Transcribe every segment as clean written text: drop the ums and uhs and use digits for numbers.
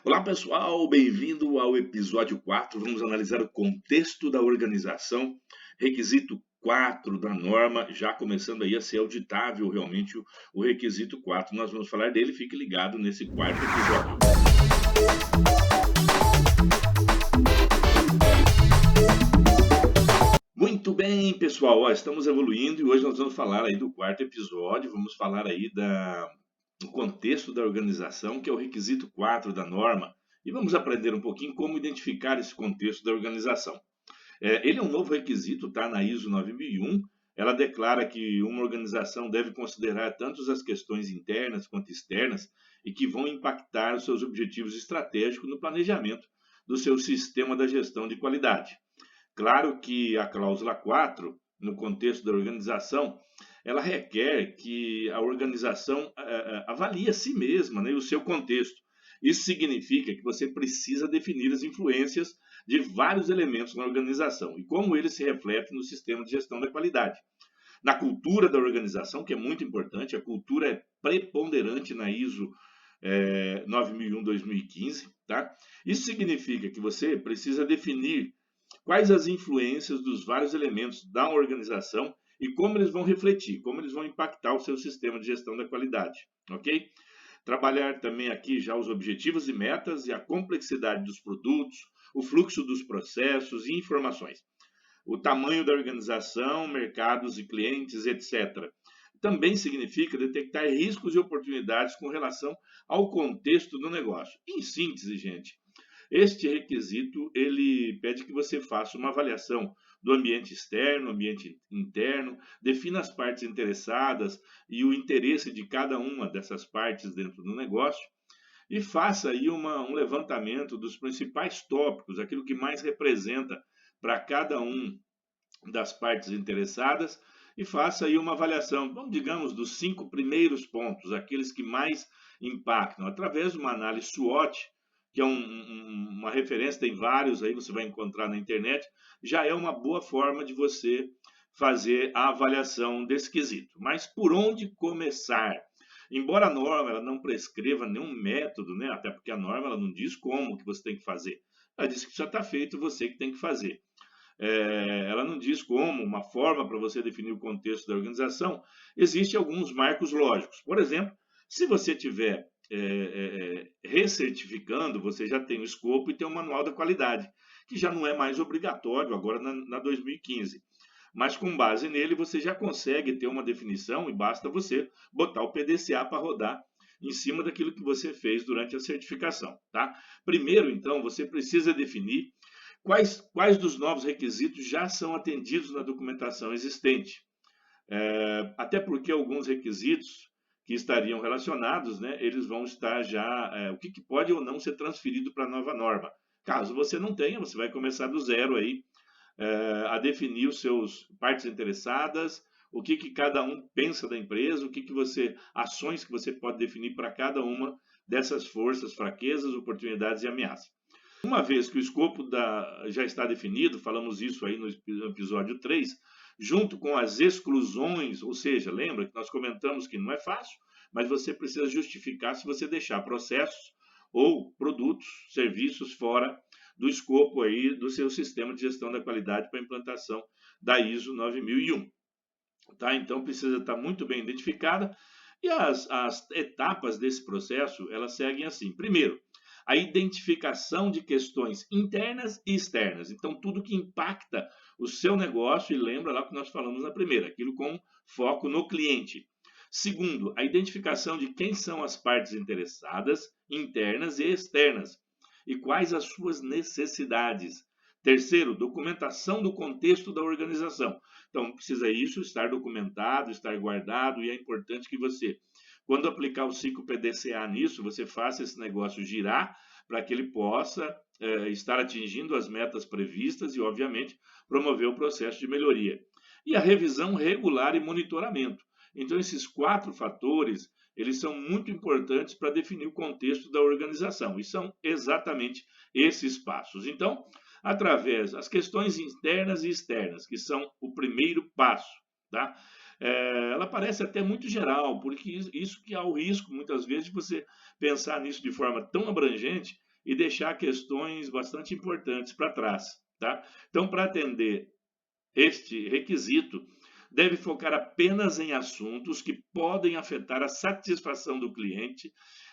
Olá pessoal, bem-vindo ao episódio 4. Vamos analisar o contexto da organização, requisito 4 da norma, já começando aí a ser auditável realmente o requisito 4. Nós vamos falar dele, fique ligado nesse quarto episódio. Muito bem, pessoal, estamos evoluindo e hoje nós vamos falar aí do quarto episódio, vamos falar aí do contexto da organização, que é o requisito 4 da norma, e vamos aprender um pouquinho como identificar esse contexto da organização. Ele é um novo requisito, tá? Na ISO 9001, ela declara que uma organização deve considerar tanto as questões internas quanto externas e que vão impactar os seus objetivos estratégicos no planejamento do seu sistema da gestão de qualidade. Claro que a cláusula 4, no contexto da organização, ela requer que a organização avalie a si mesma, né, e o seu contexto. Isso significa que você precisa definir as influências de vários elementos na organização e como eles se refletem no sistema de gestão da qualidade. Na cultura da organização, que é muito importante, a cultura é preponderante na ISO 9001-2015, tá? Isso significa que você precisa definir quais as influências dos vários elementos da organização e como eles vão refletir, como eles vão impactar o seu sistema de gestão da qualidade, ok? Trabalhar também aqui já os objetivos e metas e a complexidade dos produtos, o fluxo dos processos e informações, o tamanho da organização, mercados e clientes, etc. Também significa detectar riscos e oportunidades com relação ao contexto do negócio. Em síntese, gente, este requisito ele pede que você faça uma avaliação do ambiente externo, ambiente interno, defina as partes interessadas e o interesse de cada uma dessas partes dentro do negócio e faça aí um levantamento dos principais tópicos, aquilo que mais representa para cada um das partes interessadas e faça aí uma avaliação, vamos digamos, dos 5 primeiros pontos, aqueles que mais impactam, através de uma análise SWOT, que é uma referência, tem vários aí, você vai encontrar na internet, já é uma boa forma de você fazer a avaliação desse quesito. Mas por onde começar? Embora a norma ela não prescreva nenhum método, né? Até porque a norma ela não diz como que você tem que fazer. Ela diz que já está feito, você que tem que fazer. Ela não diz como, uma forma para você definir o contexto da organização. Existem alguns marcos lógicos. Por exemplo, se você tiver recertificando, você já tem o escopo e tem o manual da qualidade, que já não é mais obrigatório agora na 2015. Mas com base nele, você já consegue ter uma definição e basta você botar o PDCA para rodar em cima daquilo que você fez durante a certificação. Tá? Primeiro, então, você precisa definir quais dos novos requisitos já são atendidos na documentação existente. Até porque alguns requisitos que estariam relacionados, né, eles vão estar já, o que pode ou não ser transferido para a nova norma. Caso você não tenha, você vai começar do zero aí, a definir os seus partes interessadas, o que cada um pensa da empresa, ações que você pode definir para cada uma dessas forças, fraquezas, oportunidades e ameaças. Uma vez que o escopo já está definido, falamos isso aí no episódio 3, junto com as exclusões, ou seja, lembra que nós comentamos que não é fácil, mas você precisa justificar se você deixar processos ou produtos, serviços fora do escopo aí do seu sistema de gestão da qualidade para a implantação da ISO 9001. Tá? Então precisa estar muito bem identificada e as etapas desse processo, elas seguem assim. Primeiro, a identificação de questões internas e externas. Então, tudo que impacta o seu negócio, e lembra lá que nós falamos na primeira, aquilo com foco no cliente. Segundo, a identificação de quem são as partes interessadas, internas e externas, e quais as suas necessidades. Terceiro, documentação do contexto da organização. Então, precisa isso estar documentado, estar guardado, e é importante que você, quando aplicar o ciclo PDCA nisso, você faça esse negócio girar para que ele possa estar atingindo as metas previstas e, obviamente, promover o processo de melhoria. E a revisão regular e monitoramento. Então, esses 4 fatores, eles são muito importantes para definir o contexto da organização, e são exatamente esses passos. Então, através das questões internas e externas, que são o primeiro passo, tá? ela parece até muito geral, porque isso que há o risco, muitas vezes, de você pensar nisso de forma tão abrangente e deixar questões bastante importantes para trás, tá? Então, para atender este requisito, deve focar apenas em assuntos que podem afetar a satisfação do cliente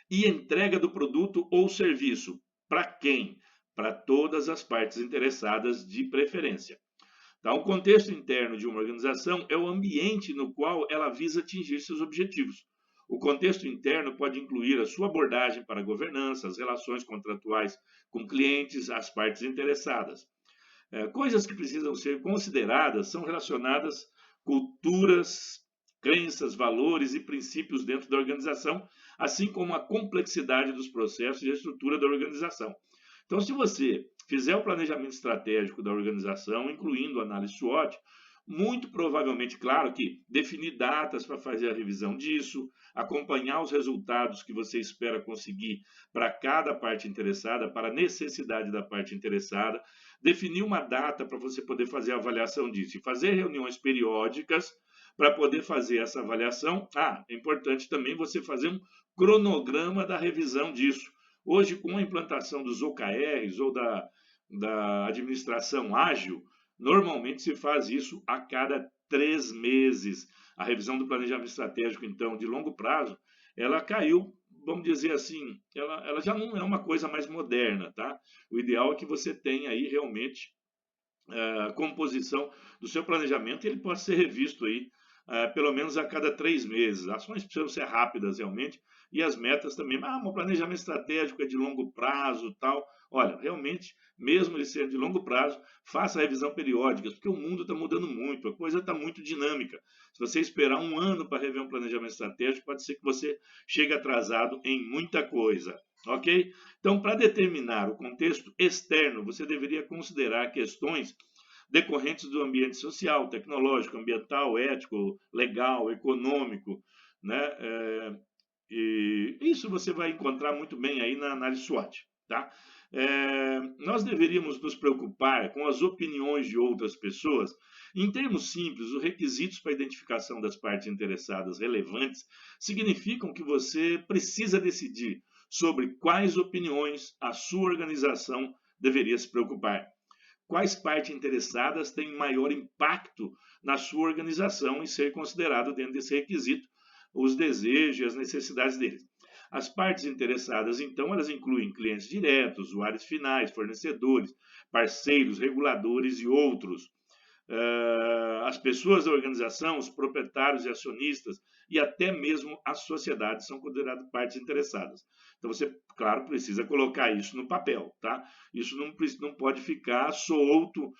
e entrega do produto ou serviço. Para quem? Para todas as partes interessadas, de preferência. Tá? O contexto interno de uma organização é o ambiente no qual ela visa atingir seus objetivos. O contexto interno pode incluir a sua abordagem para a governança, as relações contratuais com clientes, as partes interessadas. Coisas que precisam ser consideradas são relacionadas culturas, crenças, valores e princípios dentro da organização, assim como a complexidade dos processos e a estrutura da organização. Então, se você fizer o planejamento estratégico da organização, incluindo a análise SWOT, muito provavelmente, claro que definir datas para fazer a revisão disso, acompanhar os resultados que você espera conseguir para cada parte interessada, para a necessidade da parte interessada, definir uma data para você poder fazer a avaliação disso e fazer reuniões periódicas para poder fazer essa avaliação. É importante também você fazer um cronograma da revisão disso. Hoje, com a implantação dos OKRs ou da administração ágil, normalmente se faz isso a cada 3 meses. A revisão do planejamento estratégico, então, de longo prazo, ela caiu, vamos dizer assim, ela já não é uma coisa mais moderna, tá? O ideal é que você tenha aí realmente a composição do seu planejamento, e ele pode ser revisto aí pelo menos a cada 3 meses. Ações precisam ser rápidas realmente, e as metas também. Um planejamento estratégico é de longo prazo, tal. Olha, realmente, mesmo ele sendo de longo prazo, faça a revisão periódica, porque o mundo está mudando muito, a coisa está muito dinâmica. Se você esperar um ano para rever um planejamento estratégico, pode ser que você chegue atrasado em muita coisa. Ok? Então, para determinar o contexto externo, você deveria considerar questões decorrentes do ambiente social, tecnológico, ambiental, ético, legal, econômico, né? E isso você vai encontrar muito bem aí na análise SWOT, tá? Nós deveríamos nos preocupar com as opiniões de outras pessoas. Em termos simples, os requisitos para a identificação das partes interessadas relevantes significam que você precisa decidir sobre quais opiniões a sua organização deveria se preocupar. Quais partes interessadas têm maior impacto na sua organização e ser considerado dentro desse requisito os desejos e as necessidades deles. As partes interessadas, então, elas incluem clientes diretos, usuários finais, fornecedores, parceiros, reguladores e outros. As pessoas da organização, os proprietários e acionistas e até mesmo as sociedades são consideradas partes interessadas. Então você, claro, precisa colocar isso no papel, tá? Isso não pode ficar solto.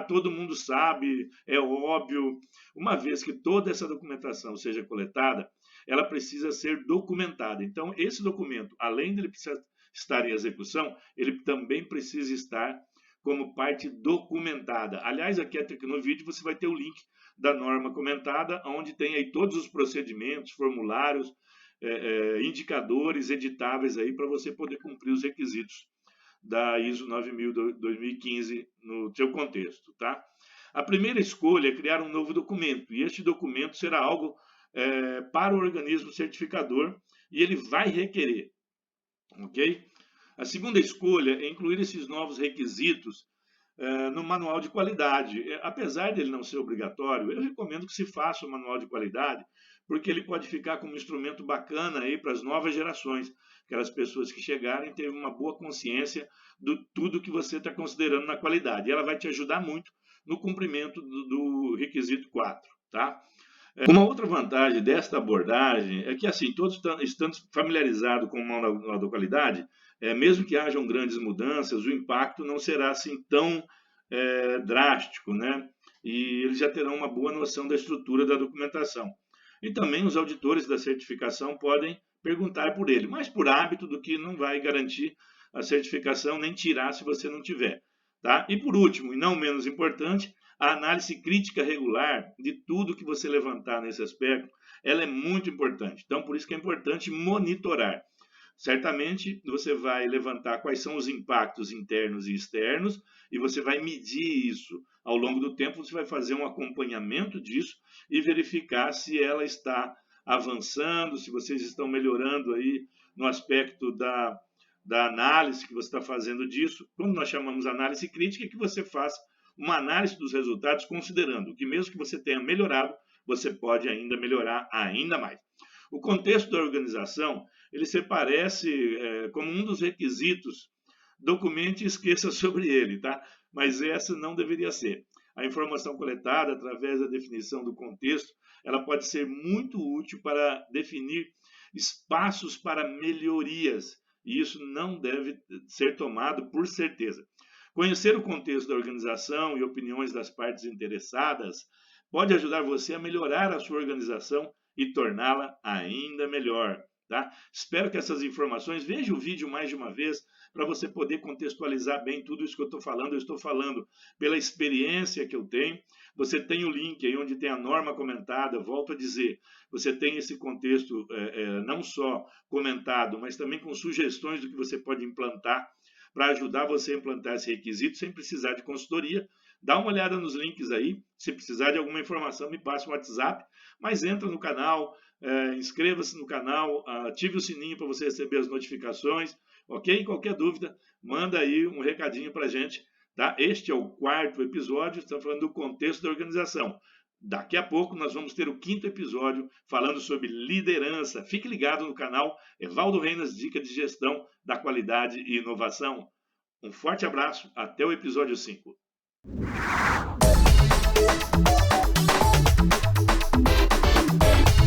Todo mundo sabe, é óbvio. Uma vez que toda essa documentação seja coletada, ela precisa ser documentada. Então esse documento, além de ele precisar estar em execução, ele também precisa estar como parte documentada. Aliás, aqui no vídeo você vai ter o link da norma comentada, onde tem aí todos os procedimentos, formulários, indicadores editáveis aí para você poder cumprir os requisitos da ISO 9000-2015 no seu contexto, tá? A primeira escolha é criar um novo documento, e este documento será algo para o organismo certificador, e ele vai requerer, ok? A segunda escolha é incluir esses novos requisitos no manual de qualidade. Apesar dele não ser obrigatório, eu recomendo que se faça o manual de qualidade, porque ele pode ficar como um instrumento bacana aí para as novas gerações, aquelas pessoas que chegarem terem uma boa consciência de tudo que você está considerando na qualidade. E ela vai te ajudar muito no cumprimento do requisito 4, tá? Uma outra vantagem desta abordagem é que, assim, todos estando familiarizados com o manual da qualidade, mesmo que hajam grandes mudanças, o impacto não será assim tão drástico, né? E eles já terão uma boa noção da estrutura da documentação. E também os auditores da certificação podem perguntar por ele, mais por hábito do que não vai garantir a certificação nem tirar se você não tiver, tá? E por último, e não menos importante, a análise crítica regular de tudo que você levantar nesse aspecto, ela é muito importante. Então, por isso que é importante monitorar. Certamente você vai levantar quais são os impactos internos e externos e você vai medir isso. Ao longo do tempo, você vai fazer um acompanhamento disso e verificar se ela está avançando, se vocês estão melhorando aí no aspecto da análise que você está fazendo disso. Quando nós chamamos análise crítica, é que você faz uma análise dos resultados, considerando que mesmo que você tenha melhorado, você pode ainda melhorar ainda mais. O contexto da organização, ele se parece como um dos requisitos. Documente e esqueça sobre ele, tá? Mas essa não deveria ser. A informação coletada através da definição do contexto, ela pode ser muito útil para definir espaços para melhorias, e isso não deve ser tomado por certeza. Conhecer o contexto da organização e opiniões das partes interessadas pode ajudar você a melhorar a sua organização e torná-la ainda melhor. Tá? Espero que essas informações, veja o vídeo mais de uma vez, para você poder contextualizar bem tudo isso que eu estou falando. Eu estou falando pela experiência que eu tenho. Você tem o link aí onde tem a norma comentada, volto a dizer, você tem esse contexto não só comentado, mas também com sugestões do que você pode implantar para ajudar você a implantar esse requisito sem precisar de consultoria. Dá uma olhada nos links aí, se precisar de alguma informação, me passe um WhatsApp, mas entra no canal, inscreva-se no canal, ative o sininho para você receber as notificações, ok? Qualquer dúvida, manda aí um recadinho para a gente, tá? Este é o 4º episódio, estamos falando do contexto da organização. Daqui a pouco nós vamos ter o 5º episódio falando sobre liderança. Fique ligado no canal Evaldo Reinas, dica de gestão da qualidade e inovação. Um forte abraço, até o episódio 5.